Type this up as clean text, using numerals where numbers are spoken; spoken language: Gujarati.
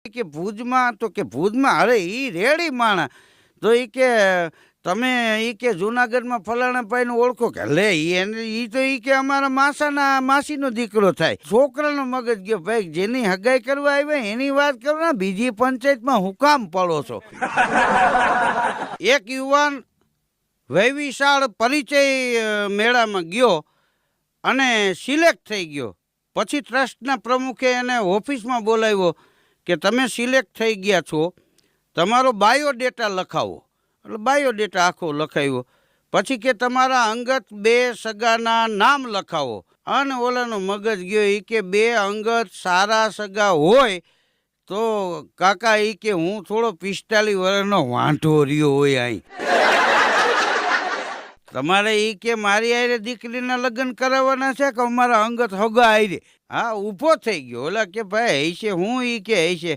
કે ભુજમાં તો કે ભુજમાં અરે ઈ રેડી માણા તો ઈ કે તમે ઈ કે જુનાગઢમાં ફલાણા ભાઈને ઓળખો કે લે ઈ તો ઈ કે અમારા માસાના માસીનો દીકરો થાય. છોકરાનો મગજ ગયો ભાઈ જેની હગાઈ કરવા આવ્યા એની વાત કરો ને બીજી પંચાયતમાં હું કામ પડો છો. એક યુવાન વૈવિશાળ પરિચય મેળામાં ગયો અને સિલેક્ટ થઈ ગયો. પછી ટ્રસ્ટના પ્રમુખે એને ઓફિસમાં બોલાવ્યો કે તમે સિલેક્ટ થઈ ગયા છો, તમારો બાયોડેટા લખાવો. એટલે બાયોડેટા આખો લખાવ્યો. પછી કે તમારા અંગત 2 સગાના નામ લખાવો. અને ઓલાનો મગજ ગયો એ કે 2 અંગત સારા સગા હોય તો કાકા એ કે હું થોડો 45 વર્ષનો વાંઢો રહ્યો હોય અહીં. તમારે ઈ કે મારી આરે દીકરીના લગ્ન કરાવવાના છે કે અમારા અંગત હગા આરે? હા, ઊભો થઈ ગયો. ઓલા કે ભાઈ હૈશે હું ઈ કે હૈશે